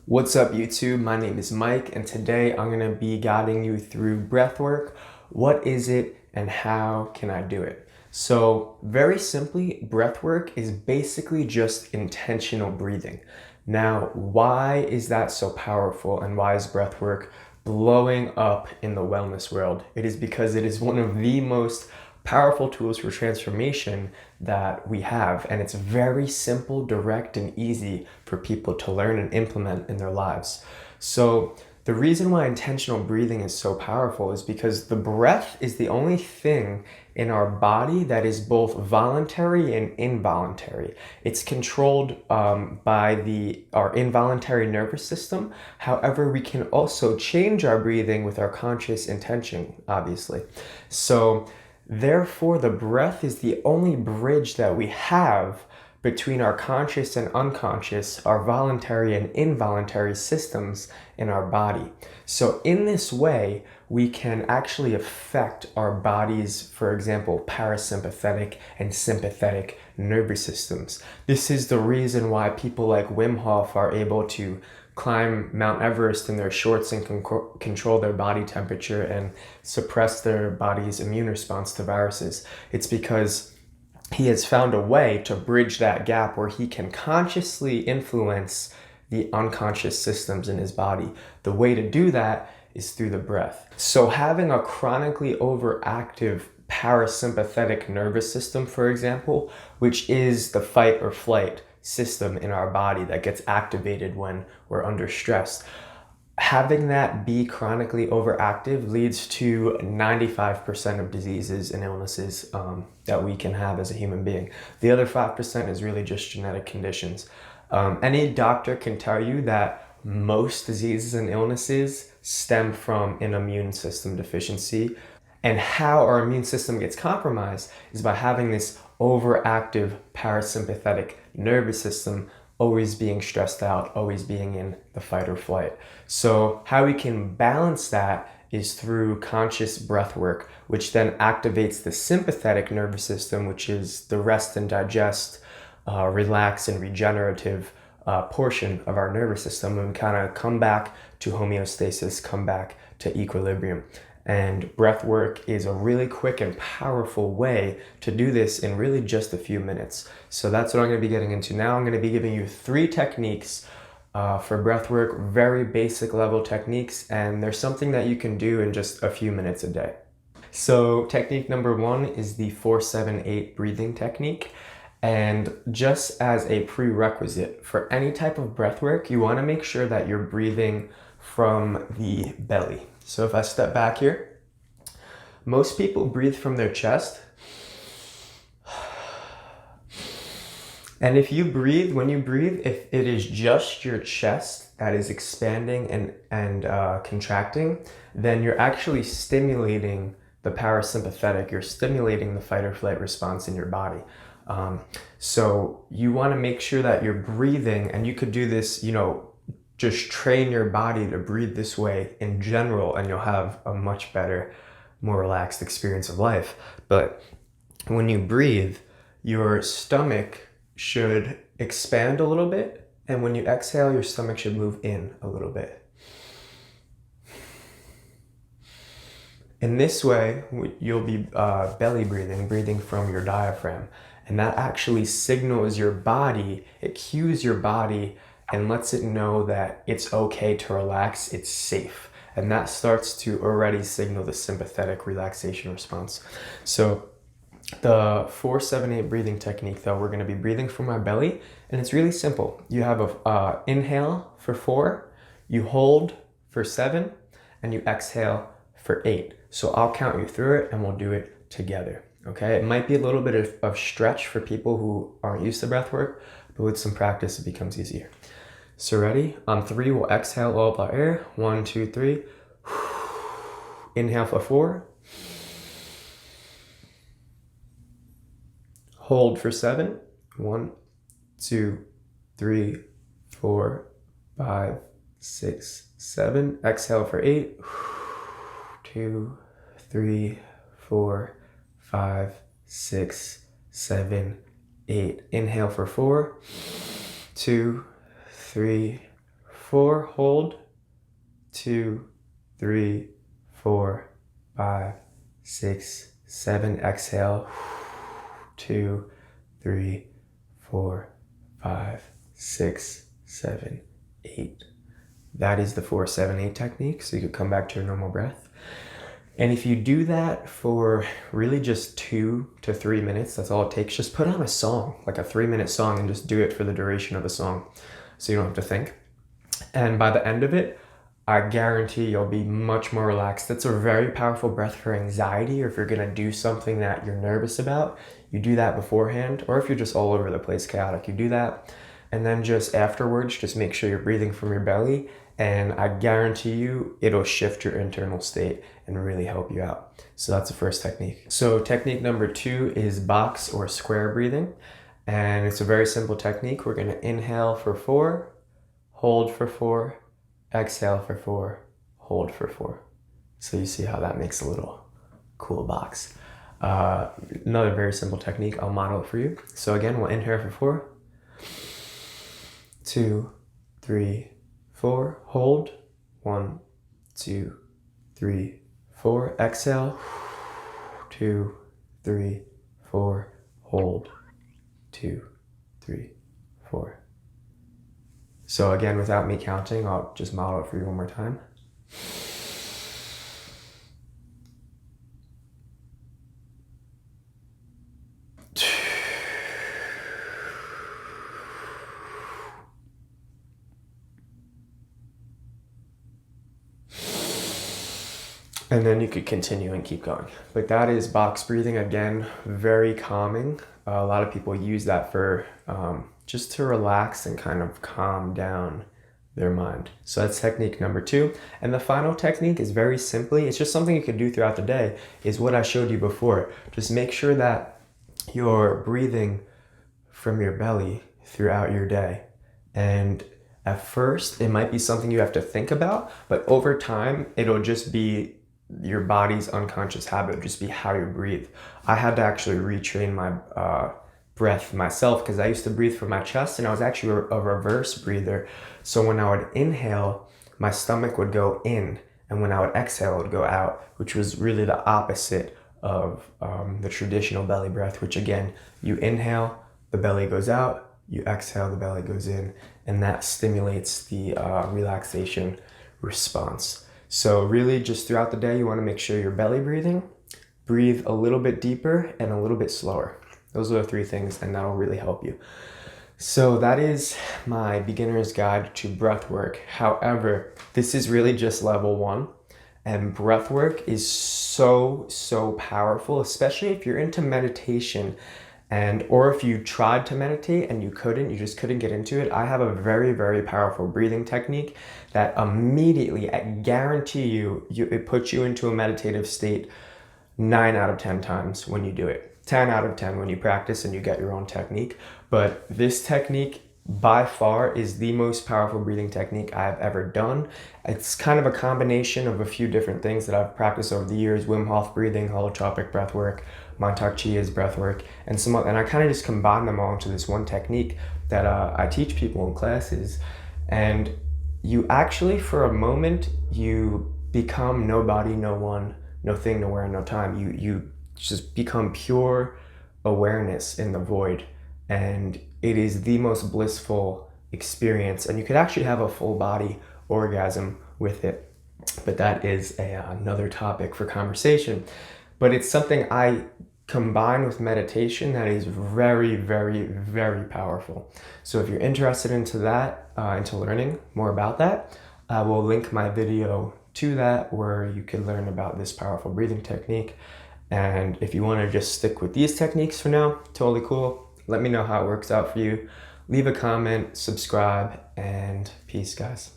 What's up, YouTube? My name is Mike, and today I'm going to be guiding you through breathwork. What is it and how can I do it? So, very simply, breathwork is basically just intentional breathing. Now, why is that so powerful and why is breathwork blowing up in the wellness world? It is because it is one of the most powerful tools for transformation that we have, and it's very simple, direct, and easy for people to learn and implement in their lives. So the reason why intentional breathing is so powerful is because the breath is the only thing in our body that is both voluntary and involuntary. It's controlled by our involuntary nervous system. However, we can also change our breathing with our conscious intention, obviously. So therefore, the breath is the only bridge that we have between our conscious and unconscious, our voluntary and involuntary systems in our body. So in this way, we can actually affect our body's, for example, parasympathetic and sympathetic nervous systems. This is the reason why people like Wim Hof are able to climb Mount Everest in their shorts and control their body temperature and suppress their body's immune response to viruses. It's because he has found a way to bridge that gap where he can consciously influence the unconscious systems in his body. The way to do that is through the breath. So having a chronically overactive parasympathetic nervous system, for example, which is the fight or flight system in our body that gets activated when we're under stress. Having that be chronically overactive leads to 95% of diseases and illnesses that we can have as a human being. The other 5% is really just genetic conditions. Any doctor can tell you that most diseases and illnesses stem from an immune system deficiency. And how our immune system gets compromised is by having this overactive parasympathetic nervous system always being stressed out, always being in the fight or flight. So how we can balance that is through conscious breath work, which then activates the sympathetic nervous system, which is the rest and digest, relax and regenerative portion of our nervous system, and kind of come back to homeostasis, come back to equilibrium. And breath work is a really quick and powerful way to do this in really just a few minutes. So that's what I'm going to be getting into now. I'm going to be giving you 3 techniques for breath work, very basic level techniques, and there's something that you can do in just a few minutes a day. So technique number 1 is the 4-7-8 breathing technique. And just as a prerequisite for any type of breath work, you want to make sure that you're breathing from the belly. So if I step back here, most people breathe from their chest. And if you breathe, when you breathe, if it is just your chest that is expanding and contracting, then you're actually stimulating the parasympathetic, you're stimulating the fight or flight response in your body. So you want to make sure that you're breathing, and you could do this, just train your body to breathe this way in general, and you'll have a much better, more relaxed experience of life. But when you breathe, your stomach should expand a little bit, and when you exhale, your stomach should move in a little bit. In this way, you'll be belly breathing from your diaphragm, and that actually signals your body, it cues your body and lets it know that it's okay to relax, it's safe. And that starts to already signal the sympathetic relaxation response. So the 4-7-8 breathing technique, though, we're going to be breathing from our belly, and it's really simple. You have a inhale for 4, you hold for 7, and you exhale for 8. So I'll count you through it and we'll do it together. Okay, it might be a little bit of stretch for people who aren't used to breath work, but with some practice it becomes easier. So ready? On 3, we'll exhale all of our air. 1, 2, 3. Inhale for 4. Hold for 7. 1, 2, 3, 4, 5, 6, 7. Exhale for 8. 2, 3, 4, 5, 6, 7, 8. Inhale for 4. 2, 3, 4, hold, 2, 3, 4, 5, 6, 7, exhale, 2, 3, 4, 5, 6, 7, 8. That is the 4, 7, 8 technique, so you could come back to your normal breath. And if you do that for really just 2 to 3 minutes, that's all it takes. Just put on a song, like a 3-minute song, and just do it for the duration of the song so you don't have to think. And by the end of it, I guarantee you'll be much more relaxed. That's a very powerful breath for anxiety, or if you're gonna do something that you're nervous about, you do that beforehand, or if you're just all over the place chaotic, you do that. And then just afterwards, just make sure you're breathing from your belly, and I guarantee you it'll shift your internal state and really help you out. So that's the first technique. So technique number 2 is box or square breathing. And it's a very simple technique. We're gonna inhale for 4, hold for 4, exhale for 4, hold for 4. So you see how that makes a little cool box. Another very simple technique, I'll model it for you. So again, we'll inhale for 4, 2, 3, 4, hold, 1, 2, 3, 4, exhale, 2, 3, 4, hold, 2, 3, 4. So again, without me counting, I'll just model it for you one more time. And then you could continue and keep going. But that is box breathing. Again, very calming. A lot of people use that for just to relax and kind of calm down their mind. So that's technique number 2. And the final technique is very simply, it's just something you can do throughout the day, is what I showed you before. Just make sure that you're breathing from your belly throughout your day. And at first, it might be something you have to think about, but over time, it'll just be your body's unconscious habit. It'll just be how you breathe. I had to actually retrain my breath myself, because I used to breathe from my chest, and I was actually a reverse breather. So when I would inhale, my stomach would go in, and when I would exhale, it would go out, which was really the opposite of the traditional belly breath, which again, you inhale, the belly goes out, you exhale, the belly goes in, and that stimulates the relaxation response. So really just throughout the day, you want to make sure you're belly breathing, breathe a little bit deeper and a little bit slower. Those are the 3 things, and that'll really help you. So that is my beginner's guide to breath work. However, this is really just level 1, and breath work is so powerful, especially if you're into meditation, or if you tried to meditate and you just couldn't get into it. I have a very powerful breathing technique that immediately, I guarantee you, it puts you into a meditative state 9 out of 10 times when you do it. 10 out of 10 when you practice and you get your own technique. But this technique by far is the most powerful breathing technique I've ever done. It's kind of a combination of a few different things that I've practiced over the years: Wim Hof breathing, holotropic breath work, Mantak Chia's breath work, and I kind of just combine them all into this one technique that I teach people in classes. And you actually, for a moment, you become nobody, no one, no thing, nowhere, no time. You just become pure awareness in the void, and it is the most blissful experience, and you could actually have a full body orgasm with it. But that is another topic for conversation. But it's something I combine with meditation that is very powerful. So if you're interested into that, into learning more about that, I will link my video to that, where you can learn about this powerful breathing technique. And if you want to just stick with these techniques for now, totally cool. Let me know how it works out for you. Leave a comment, subscribe, and peace, guys.